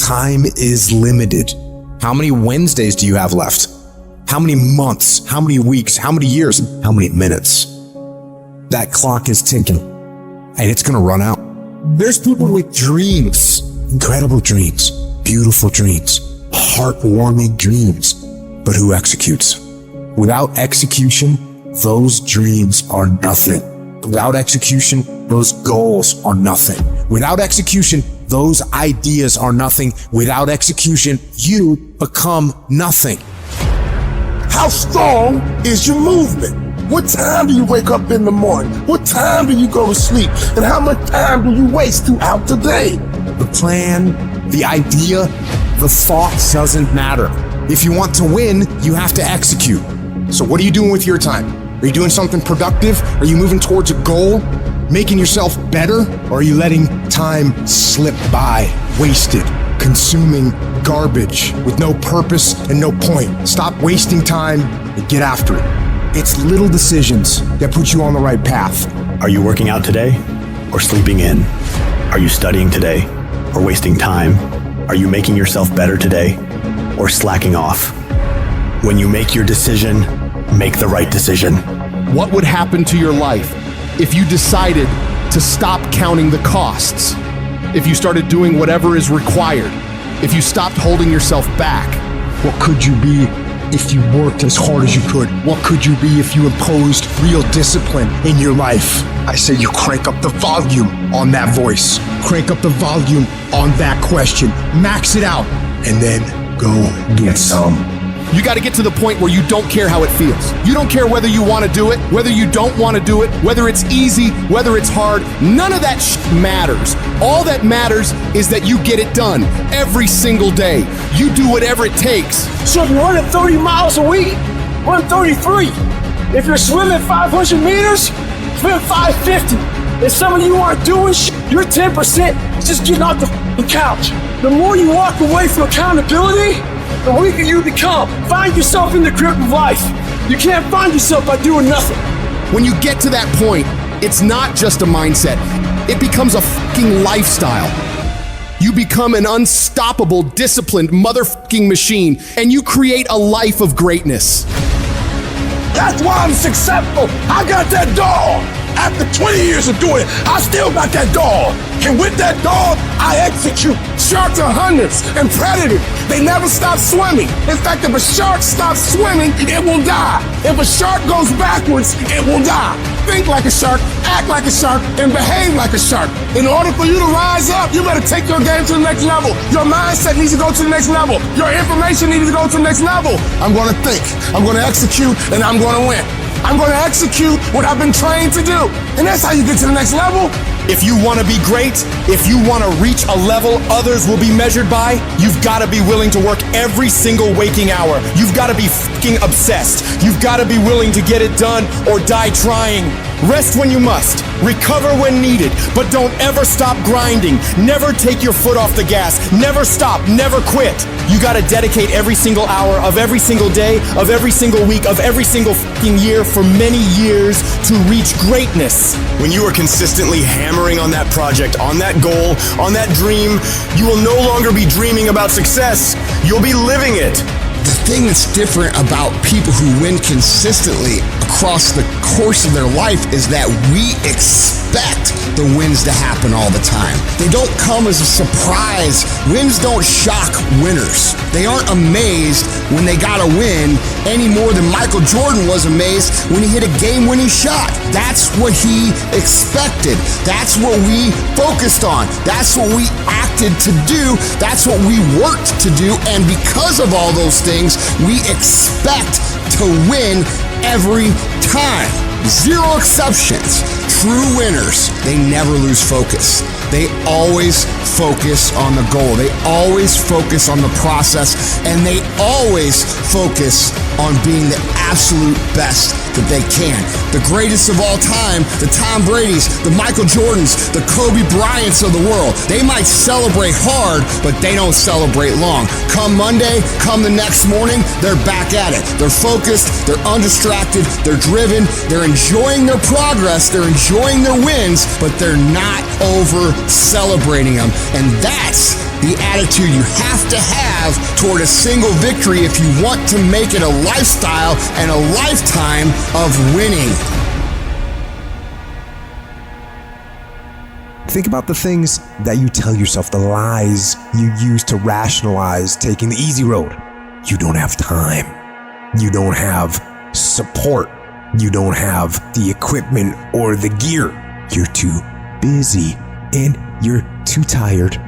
Time is limited. How many Wednesdays do you have left? How many months? How many weeks? How many years? How many minutes? That clock is ticking, and it's gonna run out. There's people with dreams, incredible dreams, beautiful dreams, heartwarming dreams, but who executes? Without execution, those dreams are nothing. Without execution, those goals are nothing. Without execution, those ideas are nothing. Without execution, you become nothing. How strong is your movement? What time do you wake up in the morning? What time do you go to sleep? And how much time do you waste throughout the day? The plan, the idea, the thought doesn't matter. If you want to win, you have to execute. So what are you doing with your time? Are you doing something productive? Are you moving towards a goal? Making yourself better? Or are you letting time slip by, wasted, consuming garbage with no purpose and no point? Stop wasting time and get after it. It's little decisions that put you on the right path. Are you working out today or sleeping in? Are you studying today or wasting time? Are you making yourself better today or slacking off? When you make your decision, make the right decision. What would happen to your life if you decided to stop counting the costs? If you started doing whatever is required? If you stopped holding yourself back? What could you be if you worked as hard as you could? What could you be if you imposed real discipline in your life? I say you crank up the volume on that voice. Crank up the volume on that question. Max it out. And then go get some. You got to get to the point where you don't care how it feels. You don't care whether you want to do it, whether you don't want to do it, whether it's easy, whether it's hard. None of that matters. All that matters is that you get it done every single day. You do whatever it takes. So if you're running 30 miles a week, run 33. If you're swimming 500 meters, swim 550. If some of you aren't doing you're 10% just getting off the couch. The more you walk away from accountability, the weaker you become. Find yourself in the grip of life. You can't find yourself by doing nothing. When you get to that point, it's not just a mindset. It becomes a fucking lifestyle. You become an unstoppable, disciplined motherfucking machine, and you create a life of greatness. That's why I'm successful. I got that dog. After 20 years of doing it, I still got that dog. And with that dog, I execute. Sharks are hunters and predators. They never stop swimming. In fact, if a shark stops swimming, it will die. If a shark goes backwards, it will die. Think like a shark, act like a shark, and behave like a shark. In order for you to rise up, you better take your game to the next level. Your mindset needs to go to the next level. Your information needs to go to the next level. I'm going to think, I'm going to execute, and I'm going to win. I'm going to execute what I've been trained to do. And that's how you get to the next level. If you want to be great, if you want to reach a level others will be measured by, you've got to be willing to work every single waking hour. You've got to be fucking obsessed. You've got to be willing to get it done or die trying. Rest when you must, recover when needed, but don't ever stop grinding. Never take your foot off the gas. Never stop, never quit. You gotta dedicate every single hour of every single day, of every single week, of every single fucking year for many years to reach greatness. When you are consistently hammering on that project, on that goal, on that dream, you will no longer be dreaming about success. You'll be living it. The thing that's different about people who win consistently across the course of their life is that we expect the wins to happen all the time. They don't come as a surprise. Wins don't shock winners. They aren't amazed when they got a win any more than Michael Jordan was amazed when he hit a game-winning shot. That's what he expected. That's what we focused on. That's what we acted to do. That's what we worked to do. And because of all those things, we expect to win every time. Zero exceptions. True winners, they never lose focus. They always focus on the goal. They always focus on the process, and they always focus on being the absolute best that they can. The greatest of all time, the Tom Brady's, the Michael Jordans, the Kobe Bryants of the world. They might celebrate hard, but they don't celebrate long. Come Monday, come the next morning, they're back at it. They're focused, they're undistracted, they're driven, they're enjoying their progress, they're enjoying their wins, but they're not over celebrating them. And that's the attitude you have to have toward a single victory if you want to make it a lifestyle and a lifetime of winning. Think about the things that you tell yourself, the lies you use to rationalize taking the easy road. You don't have time. You don't have support. You don't have the equipment or the gear. You're too busy and you're too tired,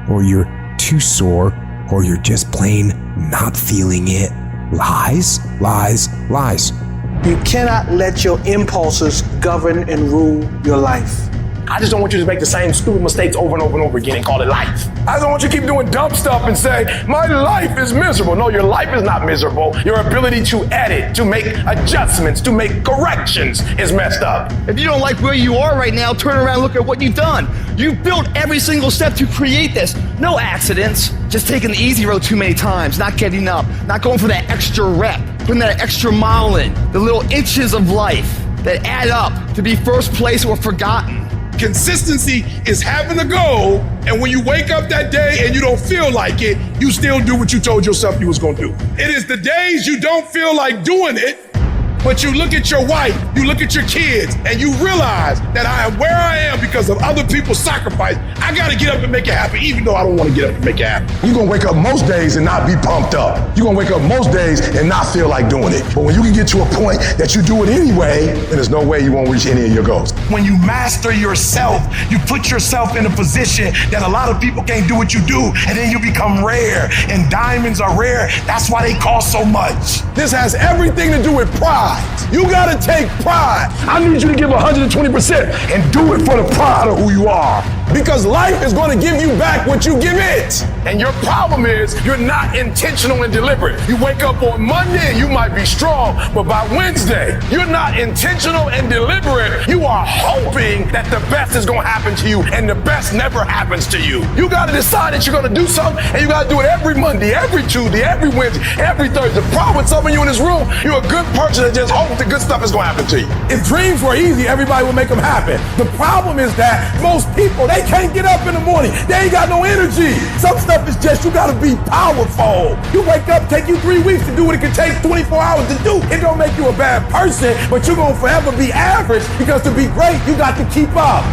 or you're too sore, or you're just plain not feeling it. Lies, lies, lies. You cannot let your impulses govern and rule your life. I just don't want you to make the same stupid mistakes over and over and over again and call it life. I don't want you to keep doing dumb stuff and say, my life is miserable. No, your life is not miserable. Your ability to edit, to make adjustments, to make corrections is messed up. If you don't like where you are right now, turn around and look at what you've done. You've built every single step to create this. No accidents, just taking the easy road too many times, not getting up, not going for that extra rep, putting that extra mile in, the little inches of life that add up to be first place or forgotten. Consistency is having a goal, and when you wake up that day and you don't feel like it, you still do what you told yourself you was gonna do. It is the days you don't feel like doing it, but you look at your wife, you look at your kids, and you realize that I am where I am because of other people's sacrifice. I gotta get up and make it happen, even though I don't wanna get up and make it happen. You're gonna wake up most days and not be pumped up. You're gonna wake up most days and not feel like doing it. But when you can get to a point that you do it anyway, then there's no way you won't reach any of your goals. When you master yourself, you put yourself in a position that a lot of people can't do what you do, and then you become rare, and diamonds are rare. That's why they cost so much. This has everything to do with pride. You gotta take pride. I need you to give 120% and do it for the pride of who you are. Because life is gonna give you back what you give it. And your problem is you're not intentional and deliberate. You wake up on Monday and you might be strong, but by Wednesday, you're not intentional and deliberate. You are hoping that the best is gonna happen to you, and the best never happens to you. You gotta decide that you're gonna do something, and you gotta do it every Monday, every Tuesday, every Wednesday, every Thursday. The problem with some of you in this room, you're a good person that just hopes the good stuff is gonna happen to you. If dreams were easy, everybody would make them happen. The problem is that most people, they can't get up in the morning. They ain't got no energy. Some stuff is just, you gotta be powerful. You wake up, take you 3 weeks to do what it can take 24 hours to do. It don't make you a bad person, but you're gonna forever be average, because to be great, you got to keep up.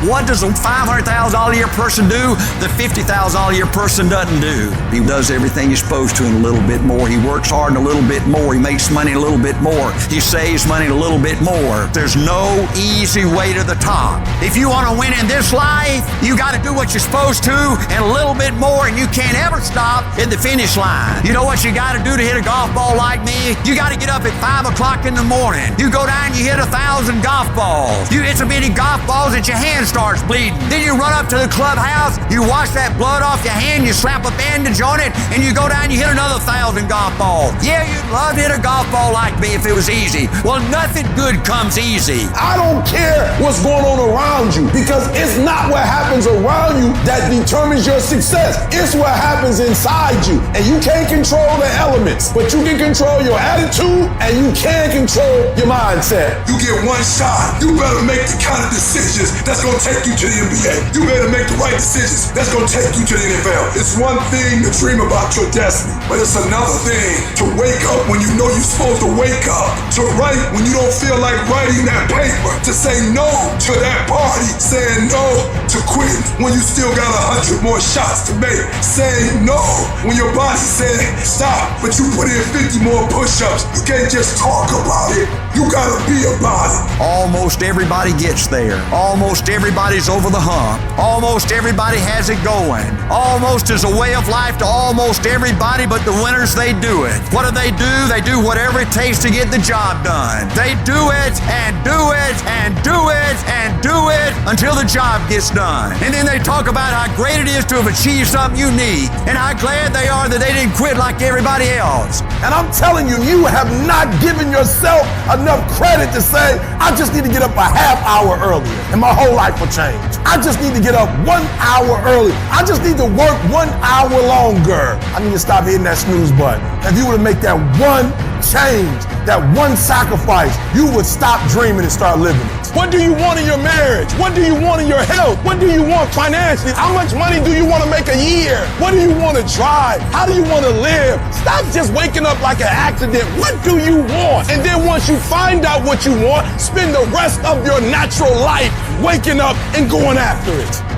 What does a $500,000 a year person do that $50,000 a year person doesn't do? He does everything he's supposed to and a little bit more. He works hard and a little bit more. He makes money a little bit more. He saves money a little bit more. There's no easy way to the top. If you want to win in this life, you got to do what you're supposed to and a little bit more, and you can't ever stop at the finish line. You know what you got to do to hit a golf ball like me? You got to get up at 5 o'clock in the morning. You go down and you hit 1,000 golf balls. You hit so many golf balls that your hands starts bleeding. Then you run up to the clubhouse, you wash that blood off your hand, you slap a bandage on it, and you go down and you hit another 1,000 golf balls. Yeah, you'd love to hit a golf ball like me if it was easy. Well, nothing good comes easy. I don't care what's going on around you, because it's not what happens around you that determines your success. It's what happens inside you. And you can't control the elements, but you can control your attitude and you can control your mindset. You get one shot. You better make the kind of decisions that's going to take you to the NBA. You better make the right decisions that's going to take you to the NFL. It's one thing to dream about your destiny, but it's another thing to wake up when you know you're supposed to wake up, to write when you don't feel like writing that paper, to say no to that party, saying no to quitting when you still got 100 more shots to make, saying no when your body said stop, but you put in 50 more push-ups. You can't just talk about it. You gotta be about it. Almost everybody gets there. Almost everybody's over the hump. Almost everybody has it going. Almost is a way of life to almost everybody, but the winners, they do it. What do? They do whatever it takes to get the job done. They do it and do it and do it and do it until the job gets done. And then they talk about how great it is to have achieved something unique and how glad they are that they didn't quit like everybody else. And I'm telling you, you have not given yourself enough credit to say, I just need to get up a half hour earlier and my whole life will change. I just need to get up 1 hour early. I just need to work 1 hour longer. I need to stop hitting that snooze button. If you were to make that one change, that one sacrifice, you would stop dreaming and start living it. What do you want in your marriage? What do you want in your health? What do you want financially? How much money do you want to make a year? What do you want to drive? How do you want to live? Stop just waking up like an accident. What do you want? And then once you find out what you want, spend the rest of your natural life waking up and going after it.